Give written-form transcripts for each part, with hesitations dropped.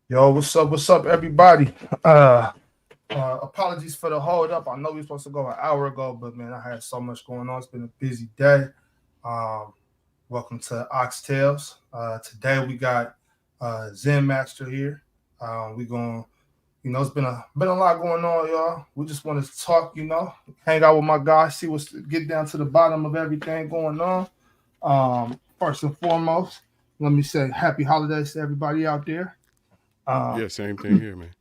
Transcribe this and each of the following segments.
Yo, what's up, everybody? Uh, Apologies for the hold up. I know we were supposed to go an hour ago, but man, I had so much going on. It's been a busy day. Um, Welcome to Oxtails. Today we got Zen Master here. We going, it's been a lot going on, y'all. We just want to talk, hang out with my guys, see what's get down to the bottom of everything going on. First and foremost, let me say happy holidays to everybody out there. Um, Yeah, same thing here, man.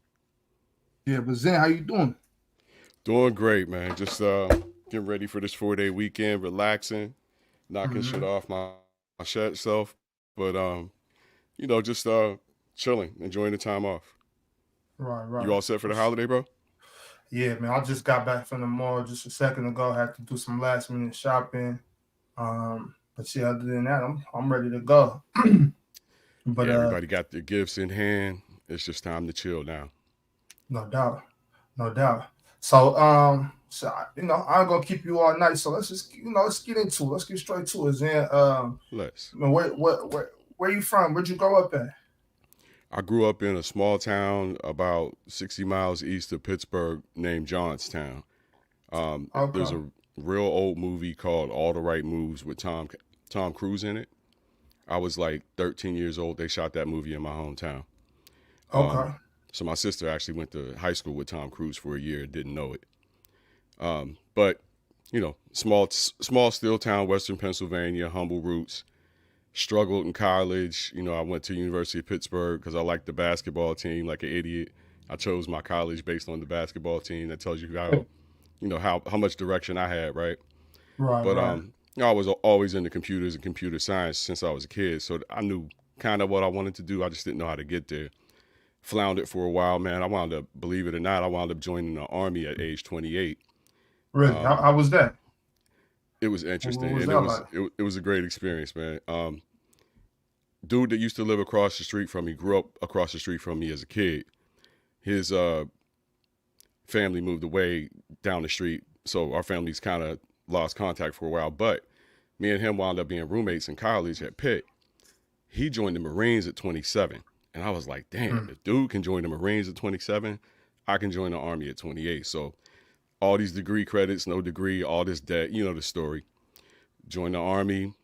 yeah, but Zen, how you doing? Doing great, man. Just getting ready for this 4 day weekend, relaxing, knocking shit Hmm. off my shed self. But just chilling, enjoying the time off. Right, You right. all set for the holiday, bro? Yeah, man. I just got back from the mall just a second ago. Had to do some last minute shopping. But yeah, other than that, I'm ready to go. but Yeah, everybody got their gifts in hand. It's just time to chill now. No doubt, no doubt. I ain't gonna keep you all night. So let's just let's get into it. Let's get straight to it. Zen, Let's. man, where you from? Where'd you grow up at? I grew up in a small town about 60 miles east of Pittsburgh named Johnstown. There's Okay, a real old movie called All the Right Moves with Tom Cruise in it. I was like 13 years old. They shot that movie in my hometown. okay. Um, so my sister actually went to high school with Tom Cruise for a year and didn't know it. But small steel town, Western Pennsylvania, humble roots. Struggled in college. I went to University of Pittsburgh because I liked the basketball team like an idiot. I chose my college based on the basketball team. That tells you how much direction I had, right? Right, But right. I was always into computers and computer science since I was a kid, so I knew kind of what I wanted to do. I just didn't know how to get there. Floundered for a while, man. I wound up, believe it or not, I wound up joining the army at age 28. Really? How, Um, how was that? it was What interesting, was and that like? it was a great experience, man. Dude that used to live across the street from me grew up across the street from me as a kid. His family moved away down the street, so our families kind of lost contact for a while. But me and him wound up being roommates in college at Pitt. He joined the Marines at 27. And I was like, damn, Mm. if dude can join the Marines at 27, I can join the Army at 28. So all these degree credits, no degree, all this debt, you know the story. Joined the Army,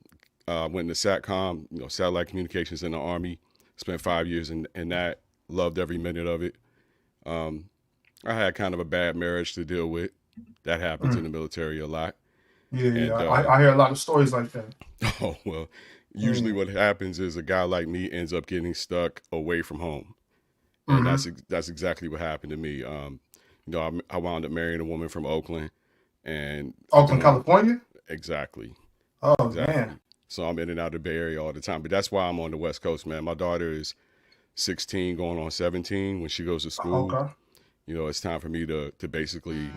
went into SATCOM, satellite communications in the Army. Spent 5 years in that. Loved every minute of it. Um, I had kind of a bad marriage to deal with. That happens in Mm. the military a lot. Yeah, yeah. And I hear a lot of stories like that. oh well, usually Yeah. what happens is a guy like me ends up getting stuck away from home, and Mm-hmm. that's exactly what happened to me. I wound up marrying a woman from Oakland, and Oakland, doing California? exactly, Oh, man. exactly. So I'm in and out of the Bay Area all the time, but that's why I'm on the West Coast, man. My daughter is 16, going on 17. When she goes to school, Okay. it's time for me to basically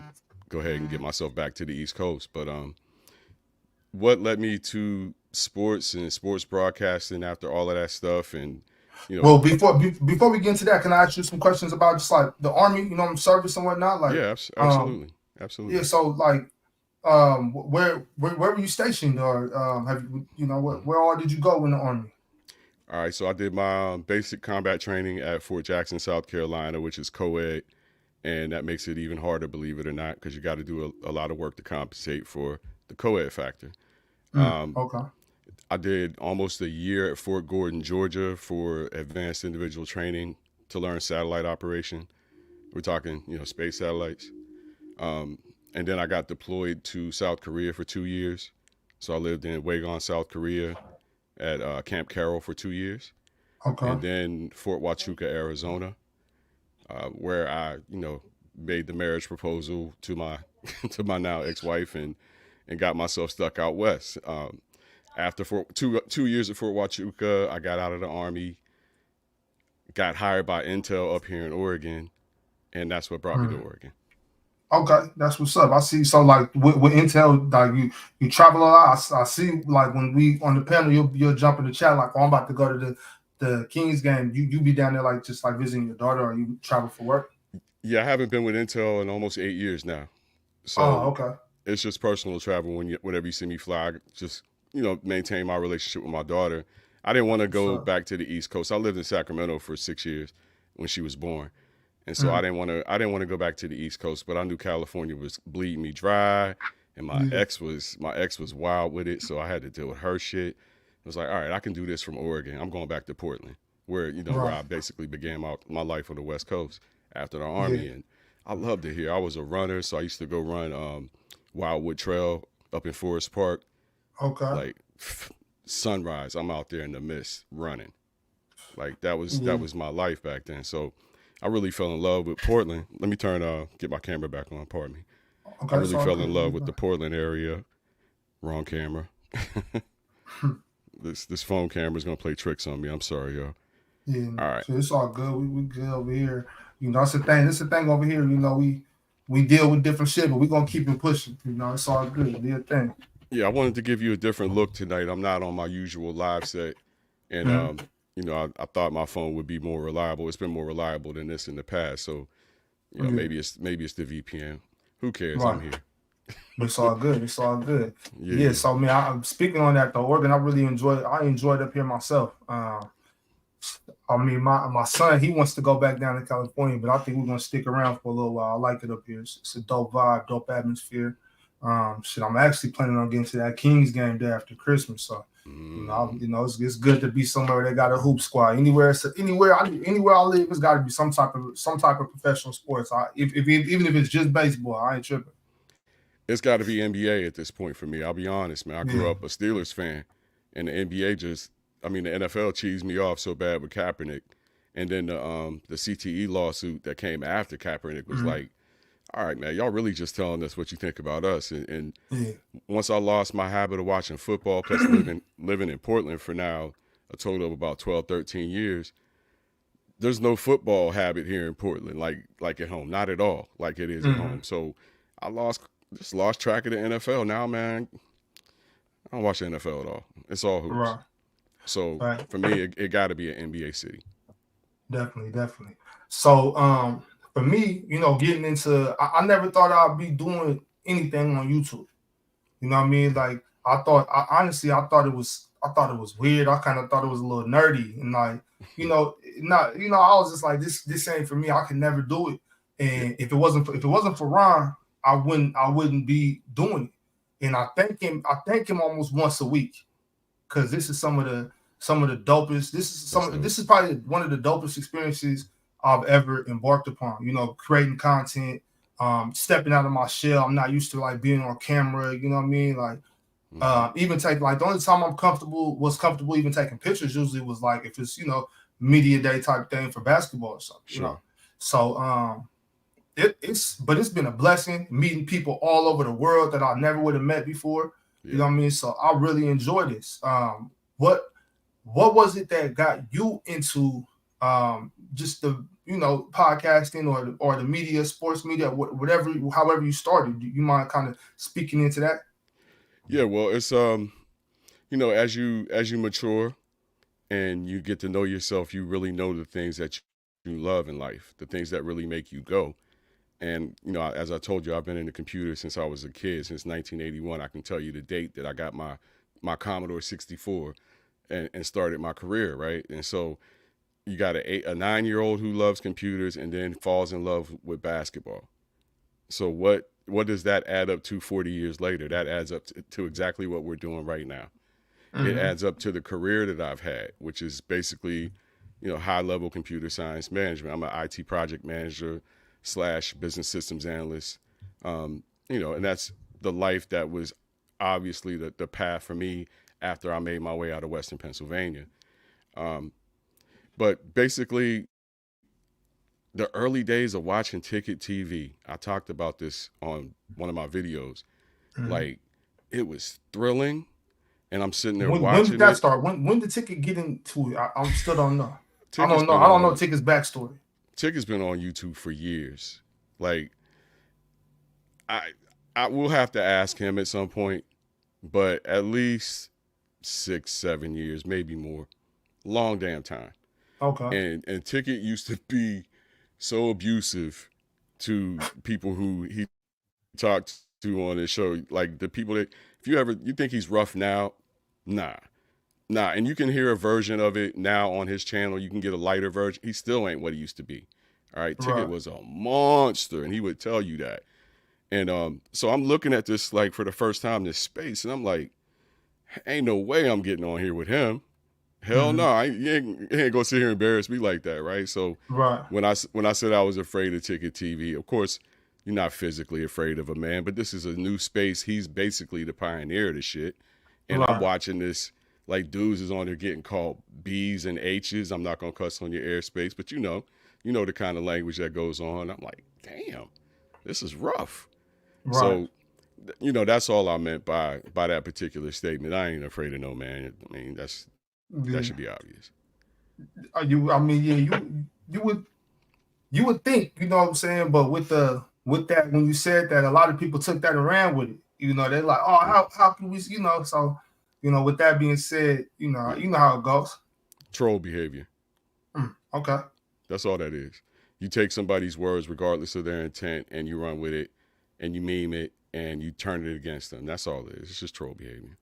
go ahead and get myself back to the East Coast. But what led me to sports and sports broadcasting after all of that stuff, and you know Well, before we get into that, can I ask you some questions about just like the army, service and whatnot? Like, yeah, um, absolutely, yeah. absolutely. So, like, where were you stationed, or have you, Mhm. where all did you go in the army? All right, so I did my basic combat training at Fort Jackson, South Carolina, which is co-ed, and that makes it even harder, believe it or not, because you got to do a lot of work to compensate for the co-ed factor. Um, Okay. I did almost a year at Fort Gordon, Georgia, for advanced individual training to learn satellite operation. We're talking, space satellites. Um, and then I got deployed to South Korea for 2 years. So I lived in Wagon, South Korea, at Camp Carroll for 2 years, Okay. and then Fort Huachuca, Arizona, where I, made the marriage proposal to my to my now ex-wife, and got myself stuck out west. After two years at Fort Huachuca, I got out of the army, got hired by Intel up here in Oregon, and that's what brought me to Mm. Oregon. Okay, that's what's up. I see. So, like with Intel, like you travel a lot. I see. Like when we on the panel, you'll jump in the chat. Like, oh, I'm about to go to the Kings game. You be down there like just like visiting your daughter, or you travel for work. Yeah, I haven't been with Intel in almost 8 years now, Oh, so okay. it's just personal travel. Whenever you see me fly, I just maintain my relationship with my daughter. I didn't want to What's go up? back to the East Coast. I lived in Sacramento for 6 years. when she was born. And so I didn't want to go back to the East Coast, but I knew California was bleeding me dry, and my ex was wild with it, so I had to deal with her shit. It was like, all right, I can do this from Oregon. I'm going back to Portland, where where I basically began my life on the West Coast after the Army, and I loved it here. I was a runner, so I used to go run Wildwood Trail up in Forest Park. Okay. Like sunrise, I'm out there in the mist running. Like that was my life back then. So I really fell in love with Portland. Let me get my camera back on. Pardon me. Okay, I really fell in love with the Portland area. Wrong camera. This phone camera is gonna play tricks on me. I'm sorry, y'all. Yeah. All right. So it's all good. We good over here. That's the thing. This the thing over here. We deal with different shit, but we gonna keep it pushing. It's all good. Do your thing. Yeah, I wanted to give you a different look tonight. I'm not on my usual live set, and I thought my phone would be more reliable. It's been more reliable than this in the past. So, maybe it's the VPN. Who cares? Right. I'm here. But it's all good. It's all good. Yeah. So man, I'm speaking on that though. Oregon, I really enjoyed. I enjoyed up here myself. My son, he wants to go back down to California, but I think we're gonna stick around for a little while. I like it up here. It's a dope vibe, dope atmosphere. I'm actually planning on getting to that Kings game day after Christmas. So, it's good to be somewhere they got a hoop squad. Anywhere I live, it's got to be some type of professional sports. Even if it's just baseball, I ain't tripping. It's got to be NBA at this point for me. I'll be honest, man. I grew up a Steelers fan, and the NBA the NFL cheesed me off so bad with Kaepernick, and then the CTE lawsuit that came after Kaepernick was like, all right, man, y'all really just telling us what you think about us. And once I lost my habit of watching football, plus living in Portland for now a total of about 12, 13 years, there's no football habit here in Portland like at home. Not at all like it is at home. So I just lost track of the NFL. Now, man, I don't watch the NFL at all. It's all hoops. Right. So for me, it got to be an NBA city. Definitely. So, for me, getting into, I never thought I'd be doing anything on YouTube. You know what I mean? Like I honestly thought it was weird. I kind of thought it was a little nerdy, and I was just like, this ain't for me. I could never do it. And if it wasn't for Ron, I wouldn't be doing it. And I thank him almost once a week, because this is some of the dopest. This is probably one of the dopest experiences I've ever embarked upon. Creating content, stepping out of my shell. I'm not used to like being on camera. You know what I mean? Like, even take the only time I'm comfortable even taking pictures usually was like if it's media day type thing for basketball or something. Sure. So it's been a blessing meeting people all over the world that I never would have met before. Yeah. You know what I mean? So I really enjoy this. What was it that got you into just the podcasting or the media, sports media, however you started? Do you mind kind of speaking into that? Yeah, well, it's as you mature and you get to know yourself, you really know the things that you love in life, the things that really make you go. And as I told you, I've been in the computer since I was a kid, since 1981. I can tell you the date that I got my Commodore 64 and started my career, right? And so you got a 9-year-old who loves computers and then falls in love with basketball. So what does that add up to 40 years later? That adds up to exactly what we're doing right now. It adds up to the career that I've had, which is basically, high-level computer science management. I'm an IT project manager / business systems analyst, and that's the life that was obviously the path for me after I made my way out of Western Pennsylvania. But basically, the early days of watching Ticket TV, I talked about this on one of my videos. Like, it was thrilling, and I'm sitting there watching. When did that start? When did Ticket get into it? I still don't know. I don't know Ticket's backstory. Ticket's been on YouTube for years. Like, I will have to ask him at some point, but at least 6-7 years, maybe more. Long damn time. Okay. And Ticket used to be so abusive to people who he talked to on his show. Like the people that, if you think he's rough now, nah. Nah, and you can hear a version of it now on his channel. You can get a lighter version. He still ain't what he used to be. All right, Ticket Right. was a monster, and he would tell you that. And so I'm looking at this like for the first time, this space, and I'm like, ain't no way I'm getting on here with him. Hell no, you ain't gonna sit here and embarrass me like that, right? So Right. when I said I was afraid of Ticket TV, of course you're not physically afraid of a man, but this is a new space. He's basically the pioneer of the shit, and I'm Right. watching this like dudes is on there getting called B's and H's. I'm not gonna cuss on your airspace, but you know the kind of language that goes on. I'm like, damn, this is rough. Right. So that's all I meant by that particular statement. I ain't afraid of no man. I mean, that should be obvious. I mean, yeah, you would think, you know what I'm saying, but with that, when you said that, a lot of people took that and ran with it. You know, they're like, oh, how can we, so, with that being said, you know how it goes. Troll behavior. Okay. That's all that is. You take somebody's words, regardless of their intent, and you run with it, and you meme it, and you turn it against them. That's all it is. It's just troll behavior.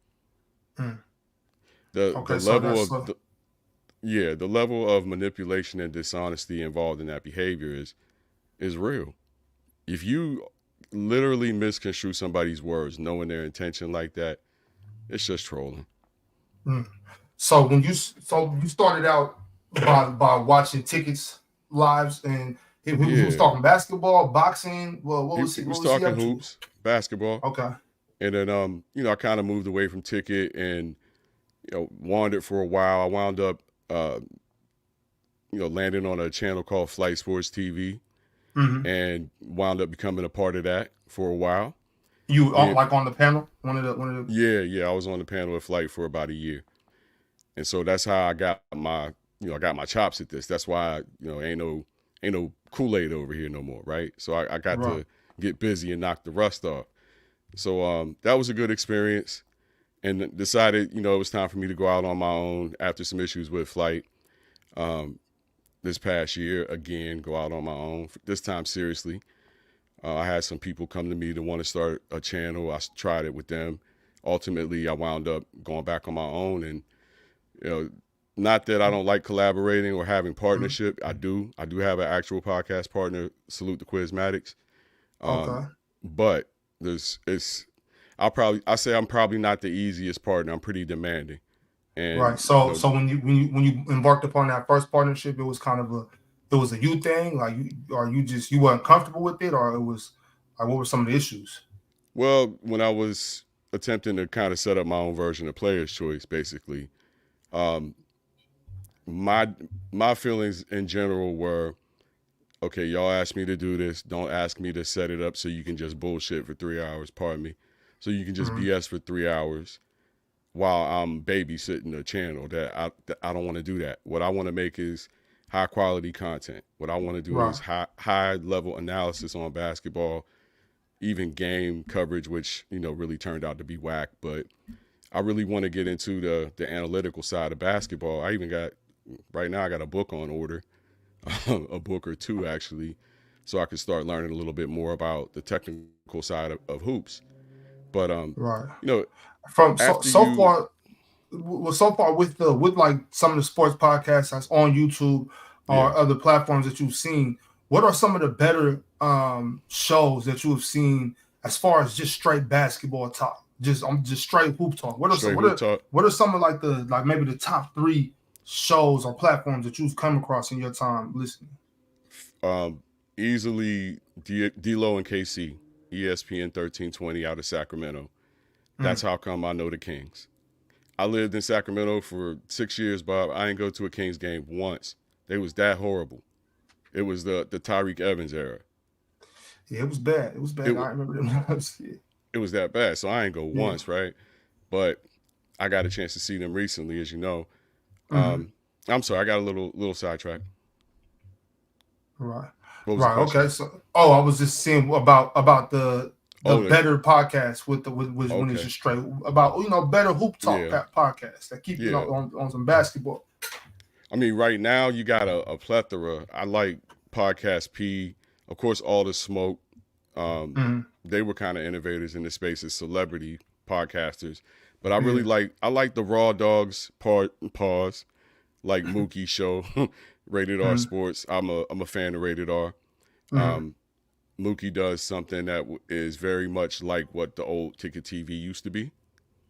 The level of manipulation and dishonesty involved in that behavior is real. If you literally misconstrue somebody's words, knowing their intention like that, it's just trolling. So you started out by watching Ticket's lives, and he was talking basketball, boxing. Well, what was he? He was talking hoops, basketball. Okay. And then I kind of moved away from Ticket and wandered for a while. I wound up landing on a channel called Flight Sports TV, and wound up becoming a part of that for a while. You like on the panel? One of the. Yeah. I was on the panel at Flight for about a year, and so that's how I got my chops at this. That's why ain't no Kool-Aid over here no more, right? So I got to get busy and knock the rust off. So that was a good experience, and decided it was time for me to go out on my own after some issues with Flight. This past year, again, go out on my own. This time, seriously. I had some people come to me to want to start a channel. I tried it with them. Ultimately, I wound up going back on my own. And, not that I don't like collaborating or having partnership. I do have an actual podcast partner, Salute the Quizmatics. Okay. But I say I'm probably not the easiest partner. I'm pretty demanding. And, right. So when you embarked upon that first partnership, it was kind of a you thing, like you weren't comfortable with it, or it was like, what were some of the issues? Well, when I was attempting to kind of set up my own version of Player's Choice, basically, my feelings in general were, okay, y'all asked me to do this. Don't ask me to set it up so you can just bullshit for 3 hours. Pardon me. So you can just BS for 3 hours while I'm babysitting a channel. That I don't want to do that. What I want to make is high quality content. What I want to do is high level analysis on basketball, even game coverage, which really turned out to be whack. But I really want to get into the analytical side of basketball. I got a book on order, a book or two actually, so I could start learning a little bit more about the technical side of hoops. But from so far with like some of the sports podcasts that's on YouTube or other platforms that you've seen, what are some of the better shows that you have seen as far as just straight basketball talk? Just straight hoop talk. What are some of maybe the top 3 shows or platforms that you've come across in your time listening? Easily D-Lo and KC, ESPN 1320 out of Sacramento. That's how come I know the Kings. I lived in Sacramento for 6 years, Bob. I didn't go to a Kings game once. They was that horrible. It was the Tyreke Evans era. Yeah, it was bad. I remember them. It was that bad. So I ain't go once, right? But I got a chance to see them recently, as you know. I'm sorry, I got a little sidetracked. Right. Okay. So, I was just saying about the better podcast when it's just straight about better hoop talk podcast that keep on some basketball. I mean, right now you got a plethora. I like Podcast P, of course, All the Smoke. They were kind of innovators in the space as celebrity podcasters, But I really Yeah. I like the Raw Dogs pause, like Mookie show, Rated R Mm-hmm. Sports. I'm a fan of Rated R. Mm-hmm. Mookie does something that is very much like what the old Ticket TV used to be.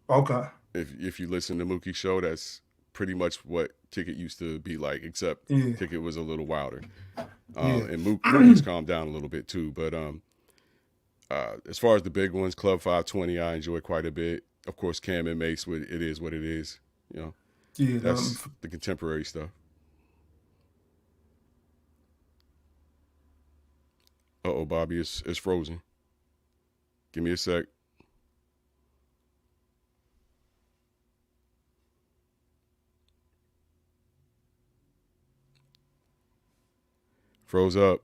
Okay. If you listen to Mookie show, that's pretty much what Ticket used to be like, except Yeah. Ticket was a little wilder. Yeah. And Mookie's calmed down a little bit too. But as far as the big ones, Club 520, I enjoy quite a bit. Of course, Cam and Mace, it is what it is. You know, Yeah. that's the contemporary stuff. Uh-oh, Bobby, it's frozen. Give me a sec. Froze up.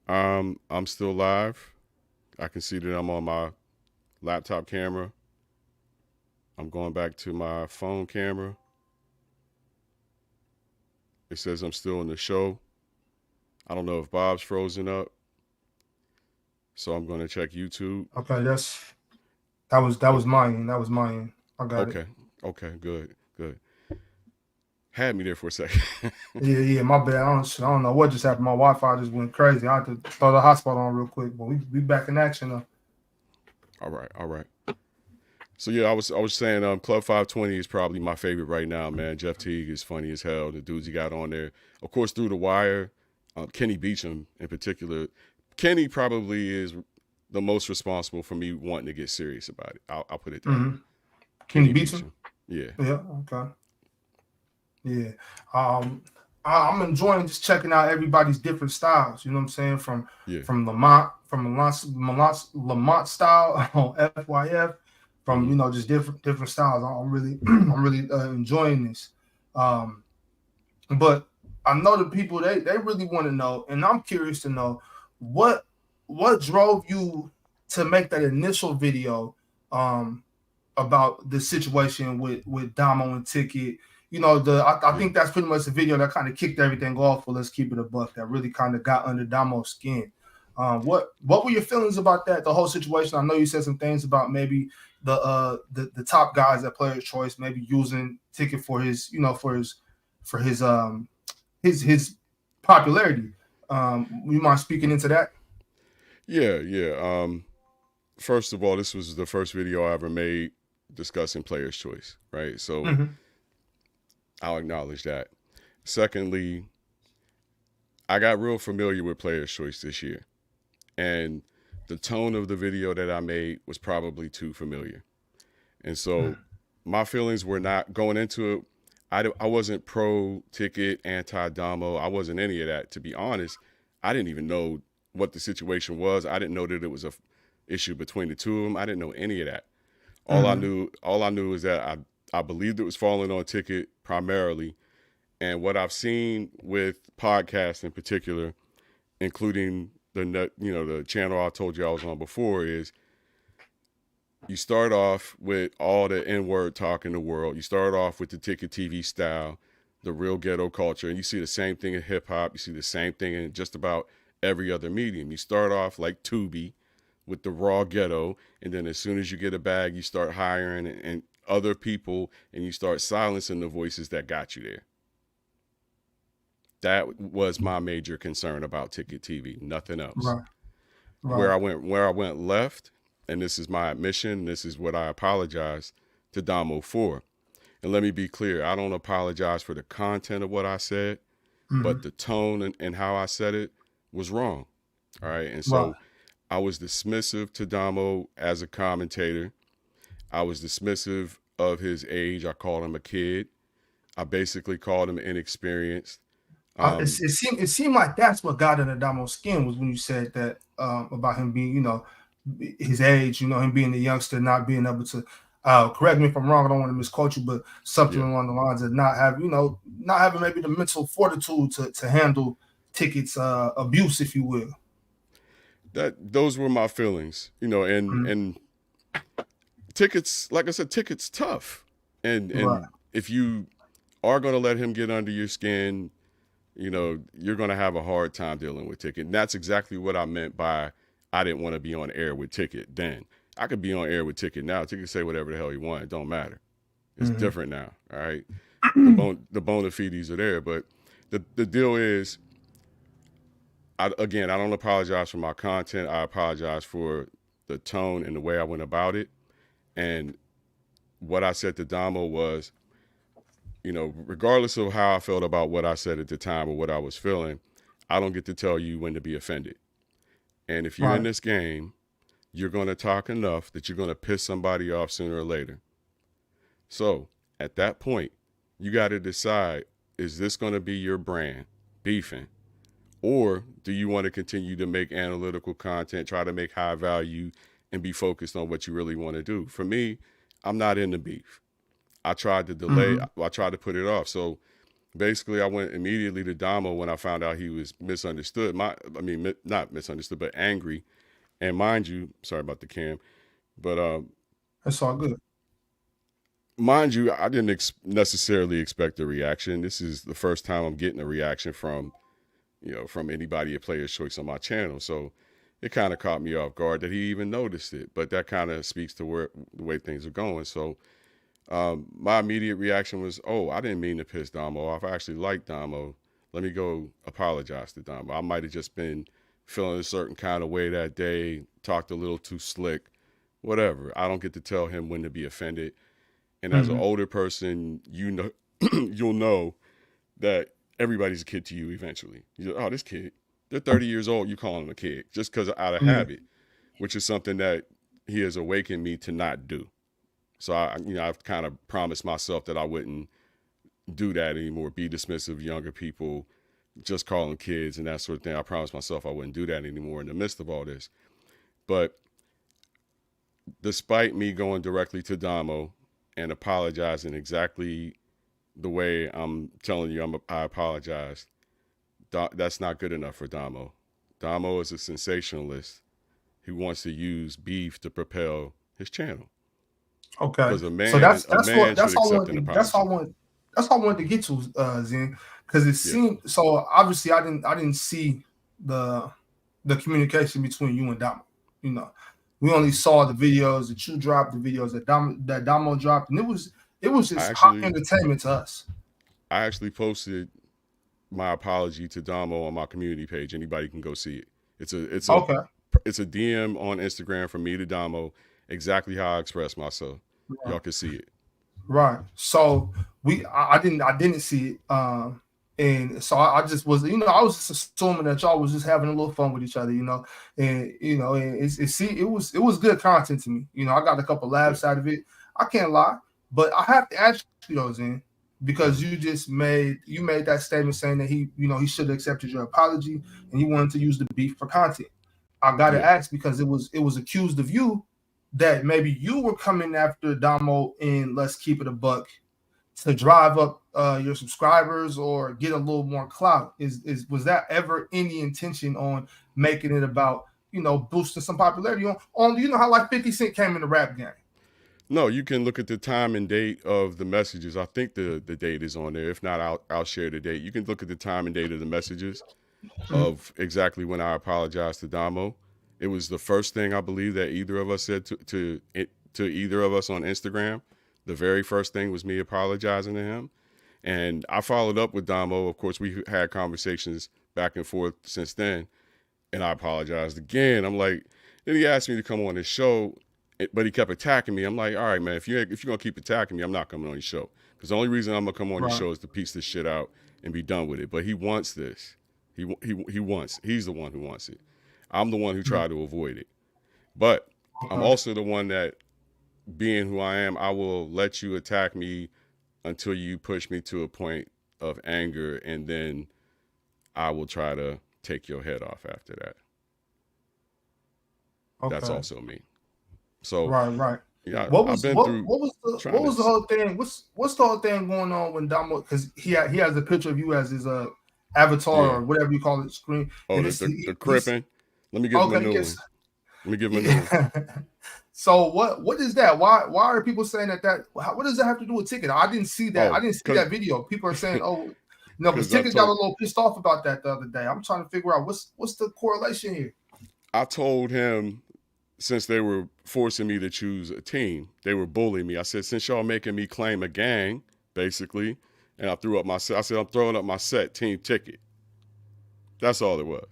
I'm still live. I can see that I'm on my laptop camera. I'm going back to my phone camera. It says I'm still in the show. I don't know if Bob's frozen up. So I'm going to check YouTube. Okay. That was mine. That was mine. I got it. Okay. Okay. Good. Good. Had me there for a second. Yeah. My bad. I don't know what just happened. My Wi-Fi just went crazy. I had to throw the hotspot on real quick, but we back in action now. All right. All right. So yeah, I was saying Club 520 is probably my favorite right now, man. Jeff Teague is funny as hell. The dudes he got on there, of course, Through the Wire. Kenny Beecham in particular. Kenny probably is the most responsible for me wanting to get serious about it. I'll put it that way. Kenny Beecham. Yeah. Yeah. Okay. Yeah. I'm enjoying just checking out everybody's different styles. You know what I'm saying? From Lamont style on FYF, from just different styles. I'm really enjoying this. But I know the people they really want to know, and I'm curious to know what drove you to make that initial video about the situation with Damo and Ticket. I think that's pretty much the video that kind of kicked everything off. Well, let's keep it a buck. That really kind of got under Damo's skin. What were your feelings about that? The whole situation. I know you said some things about maybe the top guys at Players Choice maybe using Ticket for his his popularity. You mind speaking into that? Yeah, yeah. First of all, this was the first video I ever made discussing Players Choice, right? So I'll acknowledge that. Secondly, I got real familiar with Players Choice this year, and the tone of the video that I made was probably too familiar. And so my feelings were not going into it. I wasn't pro Ticket, anti Damo. I wasn't any of that. To be honest, I didn't even know what the situation was. I didn't know that it was a issue between the two of them. I didn't know any of that. All I knew is that I believed it was falling on Ticket primarily. And what I've seen with podcasts in particular, including the channel I told you I was on before, is you start off with all the N-word talk in the world. You start off with the Ticket TV style, the real ghetto culture, and you see the same thing in hip hop. You see the same thing in just about every other medium. You start off like Tubi with the raw ghetto, and then as soon as you get a bag, you start hiring and other people, and you start silencing the voices that got you there. That was my major concern about Ticket TV, nothing else. Right. Where I went left, and this is my admission, this is what I apologize to Damo for. And let me be clear, I don't apologize for the content of what I said, but the tone and how I said it was wrong. All right. And so I was dismissive to Damo as a commentator. I was dismissive of his age. I called him a kid. I basically called him inexperienced. It seemed like that's what got under Damo's skin was when you said that about him being, his age, him being a youngster, not being able to correct me if I'm wrong, I don't want to misquote you, but something along the lines of not having maybe the mental fortitude to handle Ticket's abuse, if you will. Those were my feelings, and Ticket's, like I said, Ticket's tough. And if you are going to let him get under your skin, you're going to have a hard time dealing with Ticket. And that's exactly what I meant by I didn't want to be on air with Ticket then. I could be on air with Ticket now. Ticket say whatever the hell he want. It don't matter. It's different now. All right. The bona fides are there, but the deal is, I don't apologize for my content. I apologize for the tone and the way I went about it. And what I said to Damo was, regardless of how I felt about what I said at the time or what I was feeling, I don't get to tell you when to be offended. And if you're in this game, you're going to talk enough that you're going to piss somebody off sooner or later. So at that point, you got to decide, is this going to be your brand, beefing? Or do you want to continue to make analytical content, try to make high value, and be focused on what you really want to do? For me, I'm not in the beef. I tried to delay. I tried to put it off. So basically, I went immediately to Damo when I found out he was misunderstood. Not misunderstood, but angry. And mind you, sorry about the cam, but that's all good. Mind you, I didn't necessarily expect a reaction. This is the first time I'm getting a reaction from anybody at Player's Choice on my channel. So it kind of caught me off guard that he even noticed it. But that kind of speaks to the way things are going. So my immediate reaction was, oh, I didn't mean to piss Damo off. I actually like Damo. Let me go apologize to Damo. I might have just been feeling a certain kind of way that day, talked a little too slick, whatever. I don't get to tell him when to be offended. And as an older person, you'll know that everybody's a kid to you eventually. This kid, they're 30 years old, you call them a kid just because out of habit, which is something that he has awakened me to not do. So I've kind of promised myself that I wouldn't do that anymore, be dismissive of younger people, just call them kids and that sort of thing. I promised myself I wouldn't do that anymore in the midst of all this. But despite me going directly to Damo and apologizing exactly the way I'm telling you I apologize, that's not good enough for Damo. Damo is a sensationalist who wants to use beef to propel his channel. Okay, because a man, so that's a man should accept an apology. That's all I wanted to get to, Zen, because it seemed so. Obviously, I didn't see the communication between you and Damo. We only saw the videos that you dropped, the videos that Damo dropped, and it was just hot entertainment to us. I actually posted my apology to Damo on my community page. Anybody can go see it. It's a DM on Instagram from me to Damo, exactly how I express myself. Right. Y'all can see it. Right. So I didn't see it. And so I just was, I was just assuming that y'all was just having a little fun with each other, and it was good content to me. I got a couple laughs out of it. I can't lie, but I have to ask you those in, because you made that statement saying that he should have accepted your apology and you wanted to use the beef for content. I got to ask, because it was accused of you that maybe you were coming after Damo in Let's Keep It a Buck to drive up your subscribers or get a little more clout. Was that ever any intention on making it about boosting some popularity on how like 50 Cent came in the rap game? No, you can look at the time and date of the messages. I think the date is on there. If not, I'll share the date. You can look at the time and date of the messages of exactly when I apologized to Damo. It was the first thing I believe that either of us said to either of us on Instagram. The very first thing was me apologizing to him. And I followed up with Damo. Of course, we had conversations back and forth since then. And I apologized again. I'm like, then he asked me to come on his show, but he kept attacking me. I'm like, all right, man, if you're going to keep attacking me, I'm not coming on your show. Because the only reason I'm going to come on your show is to piece this shit out and be done with it. But he wants this. He's the one who wants it. I'm the one who tried to avoid it. But I'm also the one that, being who I am, I will let you attack me until you push me to a point of anger, and then I will try to take your head off after that. Okay. That's also me. So right. Yeah, what was the whole thing? What's the whole thing going on when Damo? Because he has a picture of you as his avatar or whatever you call it, screen. Oh, the cripping. Let me give him a new one. Let me give him a new one. So what is that? Why are people saying that? What does that have to do with Ticket? I didn't see that. I didn't see that video. People are saying, because Ticket got a little pissed off about that the other day. I'm trying to figure out what's the correlation here. I told him since they were forcing me to choose a team, they were bullying me. I said, since y'all making me claim a gang, basically, and I threw up my set. I said, I'm throwing up my set team ticket. That's all it was.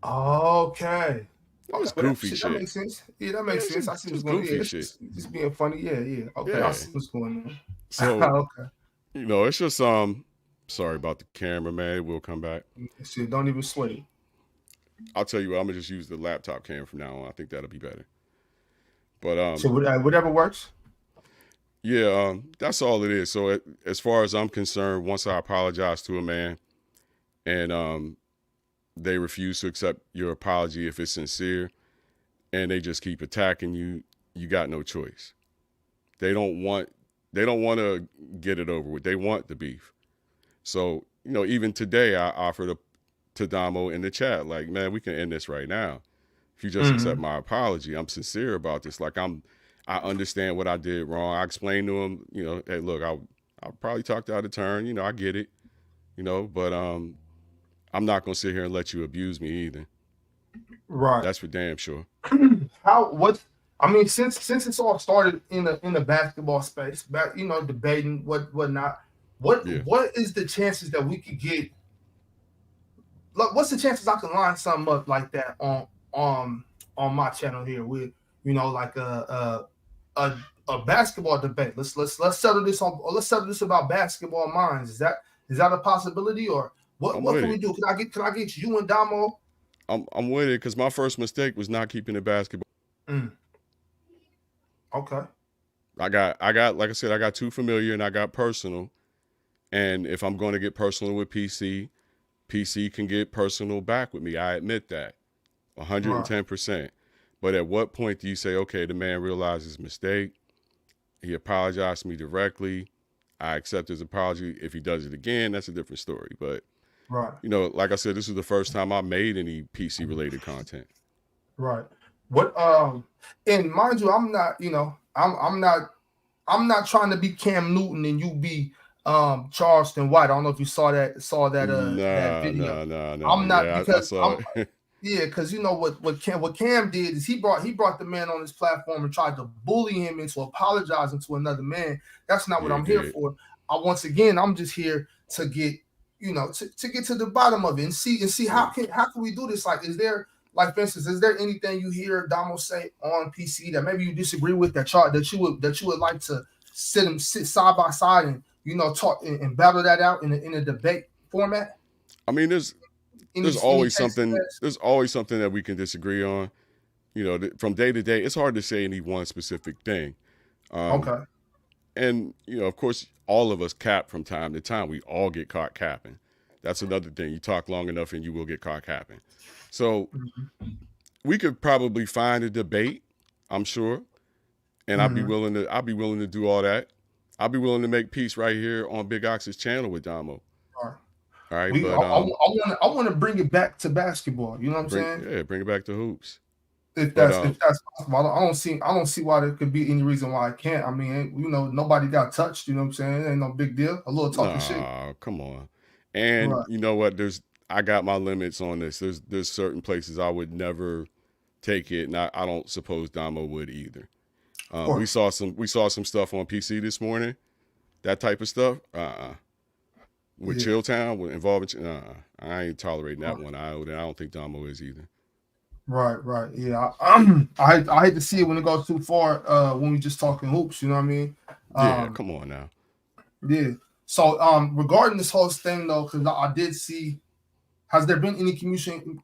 Okay. It Okay, was but goofy that shit. makes sense. Yeah, that Yeah, makes it's sense. I see what's just going. Yeah, goofy it's shit. just being funny. Yeah, yeah. Okay, I Yeah. see what's going on. So, Okay. it's just sorry about the camera, man. It will come back. Shit, don't even sweat it. I'll tell you what, I'm gonna just use the laptop cam from now on. I think that'll be better. But So whatever works. yeah, that's all it is. So as far as I'm concerned, once I apologize to a man and they refuse to accept your apology if it's sincere, and they just keep attacking you, you got no choice. They don't want to get it over with. They want the beef. So, even today I offered to Damo in the chat, like, man, we can end this right now. If you just accept my apology, I'm sincere about this. Like, I understand what I did wrong. I explained to him, hey, look, I'll probably talked out of turn. I get it, but I'm not gonna sit here and let you abuse me either. Right. That's for damn sure. I mean, since it's all started in the basketball space, debating whatnot. What is the chances that we could get? Look, what's the chances I can line something up like that on my channel here with like a basketball debate? Let's settle this on. Let's settle this about basketball minds. Is that a possibility, or what can we do? Can I get you and Damo? I'm with it because my first mistake was not keeping it basketball. Okay. I got like I said, I got too familiar and I got personal. And if I'm going to get personal with PC can get personal back with me. I admit that 110%. Right. But at what point do you say, okay, the man realized his mistake. He apologized to me directly. I accept his apology. If he does it again, that's a different story. But, right. Like I said, this is the first time I made any PC related content. Right. What, and mind you, I'm not, I'm not trying to be Cam Newton and you be Charleston White. I don't know if you saw that that video. No. I'm not, yeah, because I saw it. Yeah, because what Cam did is he brought the man on his platform and tried to bully him into apologizing to another man. That's not what I'm here for. I'm just here to get to get to the bottom of it and see how can we do this. Like, is there, like, for instance, is there anything you hear Damo say on PC that maybe you disagree with, that you would like to sit side by side and talk and battle that out in a debate format? I mean, there's always something that we can disagree on. From day to day, it's hard to say any one specific thing. Okay. And of course, all of us cap from time to time. We all get caught capping. That's another thing. You talk long enough and you will get caught capping. So we could probably find a debate, I'm sure, and I'd be willing to do all that. I'll be willing to make peace right here on Big Ox's channel with Damo. All right, I want to bring it back to basketball. You know what I'm saying? Yeah, bring it back to hoops. If that's possible, I don't see why there could be any reason why I can't. I mean, nobody got touched. You know what I'm saying? It ain't no big deal. A little talking shit. Come on. And you know what? I got my limits on this. There's certain places I would never take it, and I don't suppose Damo would either. We saw some stuff on PC this morning, that type of stuff. With Chilltown, with involving, I ain't tolerating that one iota. I don't think Damo is either. Right. Yeah. I hate to see it when it goes too far. When we just talking hoops, you know what I mean? Yeah. Come on now. Yeah. So regarding this whole thing though, because I did see, has there been any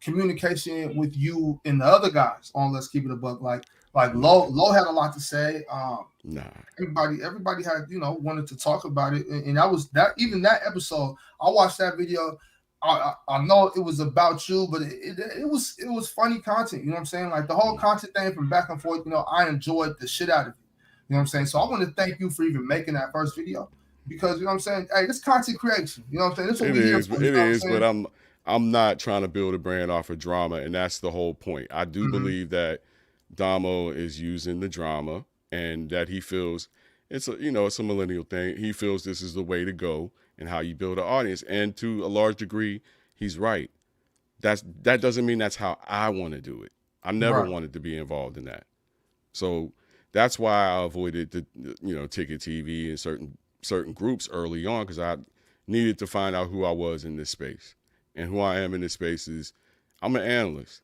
communication with you and the other guys on Let's Keep It a Buck? Like Low had a lot to say. Nah. Everybody had wanted to talk about it, and that episode. I watched that video. I know it was about you, but it was funny content. You know what I'm saying? Like the whole content thing from back and forth. I enjoyed the shit out of it. You know what I'm saying? So I want to thank you for even making that first video, because you know what I'm saying. Hey, this content creation. You know what I'm saying? This is what we here for. It is, but I'm not trying to build a brand off of drama, and that's the whole point. I do believe that Damo is using the drama, and that he feels it's a millennial thing. He feels this is the way to go and how you build an audience. And to a large degree, he's right. That doesn't mean that's how I want to do it. I never wanted to be involved in that. So that's why I avoided the Ticket TV and certain groups early on, because I needed to find out who I was in this space. And who I am in this space is I'm an analyst.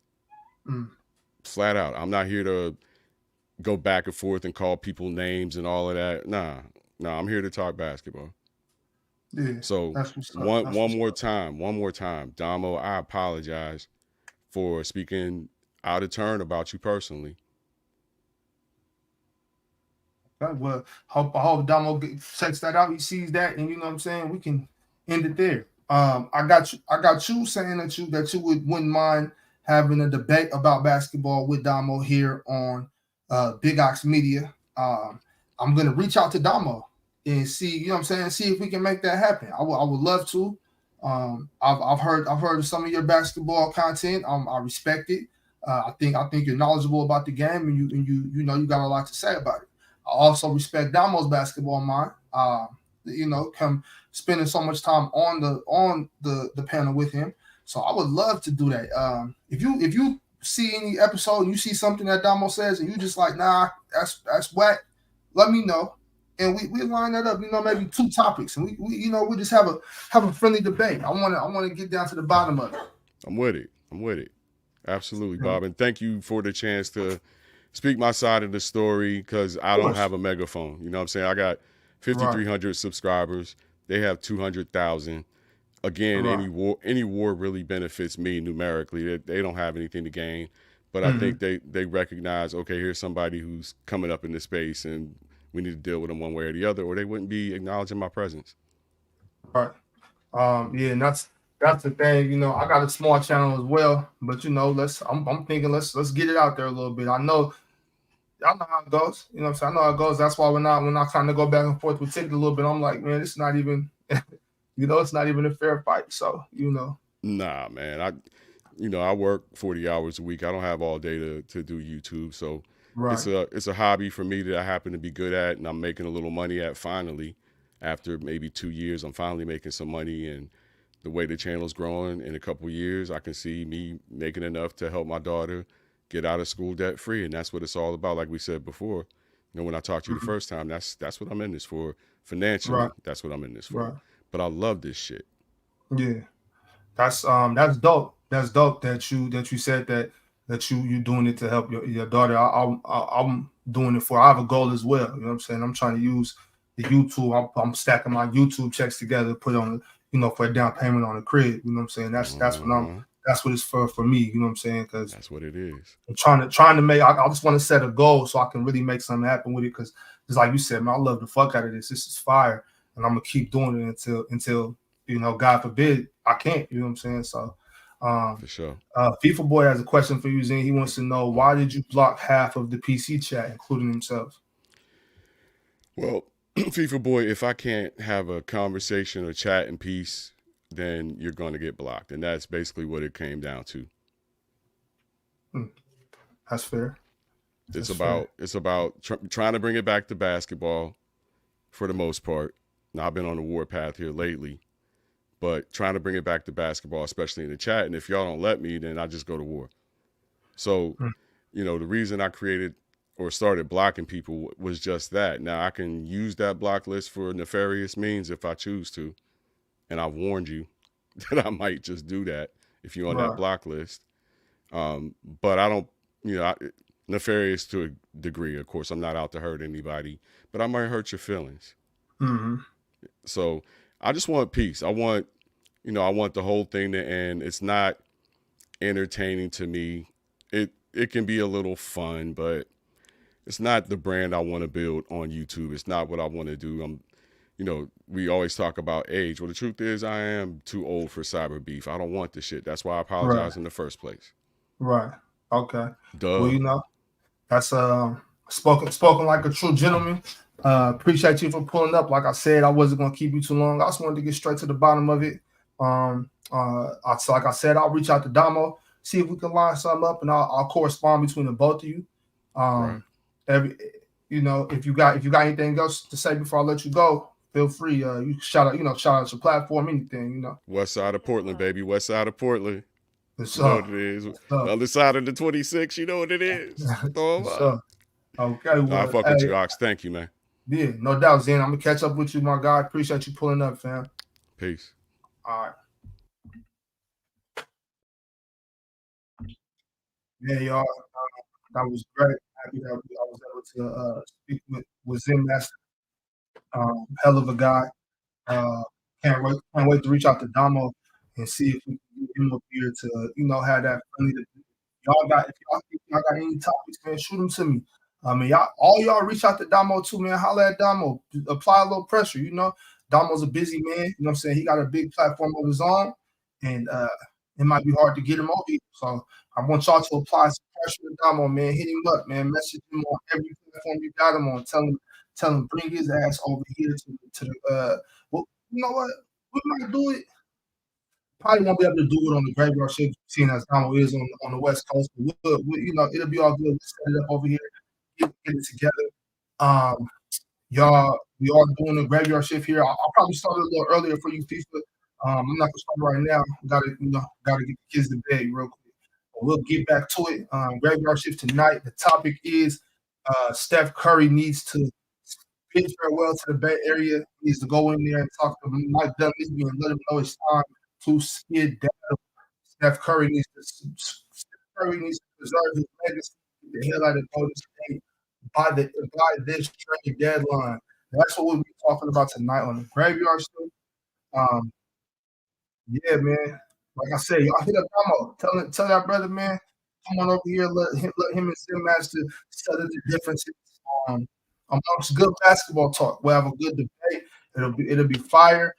Flat out. I'm not here to go back and forth and call people names and all of that. Nah, I'm here to talk basketball. Yeah. So That's what's up. one more time, Damo, I apologize for speaking out of turn about you personally. Okay, well, I hope Damo checks that out. He sees that, and you know what I'm saying. We can end it there. I got you saying that you wouldn't mind having a debate about basketball with Damo here on Big Ox Media. I'm gonna reach out to Damo and see, you know what I'm saying, see if we can make that happen. I would love to. I've heard of some of your basketball content. I respect it. I think you're knowledgeable about the game, and you know you got a lot to say about it. I also respect Damo's basketball mind. Come spending so much time on the panel with him. So I would love to do that. If you see any episode and you see something that Damo says and you just like, nah, that's whack, let me know. And we line that up, maybe 2 topics, and we just have a friendly debate. I want to get down to the bottom of it. I'm with it. Absolutely, Bob. And thank you for the chance to speak my side of the story, because I don't have a megaphone. You know what I'm saying? I got 5,300 subscribers. They have 200,000. Again, any war really benefits me numerically. They don't have anything to gain. But I think they recognize, okay, here's somebody who's coming up in this space, and we need to deal with them one way or the other, or they wouldn't be acknowledging my presence. Right. Yeah, and that's the thing. I got a small channel as well, but I'm thinking let's get it out there a little bit. I know how it goes. You know what I'm saying? I know how it goes. That's why when I kind of go back and forth with Ticket a little bit, I'm like, man, it's not even it's not even a fair fight. So, Nah, man. I work 40 hours a week. I don't have all day to do YouTube. So it's a hobby for me that I happen to be good at, and I'm making a little money at finally. After maybe 2 years, I'm finally making some money, and the way the channel's growing, in a couple of years, I can see me making enough to help my daughter get out of school debt free. And that's what it's all about. Like we said before, when I talked to you the first time, that's what I'm in this for. Financially, that's what I'm in this for. But I love this shit. Yeah. That's dope. That's dope that you said that you doing it to help your daughter. I'm doing it I have a goal as well. You know what I'm saying? I'm trying to use the YouTube. I'm stacking my YouTube checks together, put on for a down payment on a crib. You know what I'm saying? That's what it's for me. You know what I'm saying? Because that's what it is. I'm trying to make. I just want to set a goal so I can really make something happen with it. Because just like you said, man, I love the fuck out of this. This is fire, and I'm gonna keep doing it until God forbid I can't. You know what I'm saying? So. For sure. FIFA Boy has a question for you, Zen. He wants to know, why did you block half of the PC chat, including himself? Well, FIFA Boy, if I can't have a conversation or chat in peace, then you're going to get blocked. And that's basically what it came down to. That's fair. It's about trying to bring it back to basketball for the most part. Now, I've been on the warpath here lately, but trying to bring it back to basketball, especially in the chat. And if y'all don't let me, then I just go to war. So, the reason I created or started blocking people was just that. Now, I can use that block list for nefarious means if I choose to. And I've warned you that I might just do that if you're on that block list. But I don't, nefarious to a degree. Of course, I'm not out to hurt anybody, but I might hurt your feelings. So I just want peace. I want the whole thing to end. It's not entertaining to me. It can be a little fun, but it's not the brand I want to build on YouTube. It's not what I want to do. We always talk about age. Well, the truth is I am too old for cyber beef. I don't want the shit. That's why I apologize in the first place. Right. Okay. Duh. Well, that's spoken like a true gentleman. Appreciate you for pulling up. Like I said, I wasn't gonna keep you too long. I just wanted to get straight to the bottom of it. Like I said, I'll reach out to Damo, see if we can line something up, and I'll correspond between the both of you. If you got anything else to say before I let you go, feel free. You shout out your platform, anything. West side of Portland, baby. West side of Portland. You know what it is. The other side of the 26, you know what it is. Okay, No, I well, fuck with hey, you, Ox. Thank you, man. yeah, no doubt, Zen. I'm gonna catch up with you, my guy. Appreciate you pulling up, fam. Peace. All right, man, y'all. That was great. Happy that I was able to speak with Zen Master. Hell of a guy. Uh, can't wait to reach out to Damo and see if we can get him up here to have that friendly. Y'all got if y'all got any topics, man, shoot them to me. I mean, y'all reach out to Damo too, man. Holla at Damo. Apply a little pressure, Damo's a busy man, you know what I'm saying? He got a big platform of his own, and it might be hard to get him over here. So I want y'all to apply some pressure to Damo, man. Hit him up, man. Message him on every platform you got him on. Tell him bring his ass over here to the well, you know what? We might do it. Probably won't be able to do it on the graveyard shift, seeing as Damo is on the West Coast. But it'll be all good. We'll set it up over here, get it together. Um, y'all, we are doing the graveyard shift here. I'll probably start a little earlier for you, FIFA. I'm not gonna start right now. Gotta get the kids to bed real quick. But we'll get back to it. Graveyard shift tonight. The topic is Steph Curry needs to bid farewell to the Bay Area. He needs to go in there and talk to Mike Dunleavy and let him know it's time to skid down. Steph Curry needs to preserve his legacy. Get the hell out of Golden State by this trade deadline. That's what we'll be talking about tonight on the graveyard show. Um, yeah, man. Like I said, y'all hit up Damo. Tell that brother, man, come on over here. Let him and Zen Master settle the differences um, amongst good basketball talk. We'll have a good debate. It'll be fire.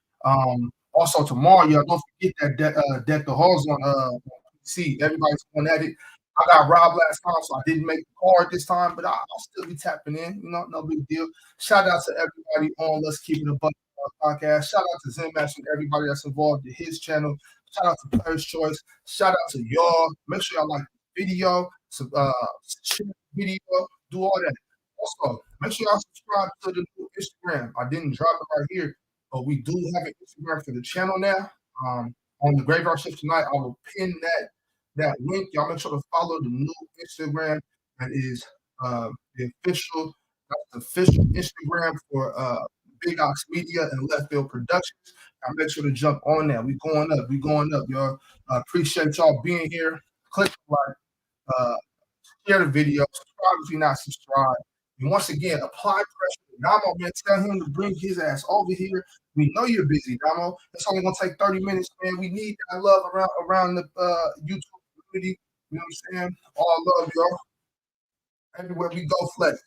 Also tomorrow, y'all don't forget that Deck the Halls on PC. Everybody's going at it. I got robbed last time, so I didn't make the card this time, but I'll still be tapping in. No big deal. Shout out to everybody on Let's Keep It a Buck podcast. Shout out to Zen Master and everybody that's involved in his channel. Shout out to Player's Choice. Shout out to y'all. Make sure y'all like the video, share the video, do all that. Also, make sure y'all subscribe to the new Instagram. I didn't drop it right here, but we do have an Instagram for the channel now. On the graveyard shift tonight, I will pin that link. Y'all make sure to follow the new Instagram. That is the official Instagram for Big Ox Media and Left Field Productions. I make sure to jump on that. We going up, y'all. Appreciate y'all being here. Click like, share the video, subscribe if you're not subscribed. And once again, apply pressure. Damo, man, tell him to bring his ass over here. We know you're busy, Damo. It's only gonna take 30 minutes, man. We need that love around the YouTube community. You know what I'm saying? All love, y'all. Everywhere we go, flex.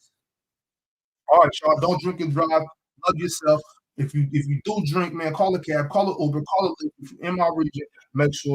All right, y'all. Don't drink and drive. Love yourself. If you do drink, man, call a cab, call an Uber, call a Lyft. If you're in my region, make sure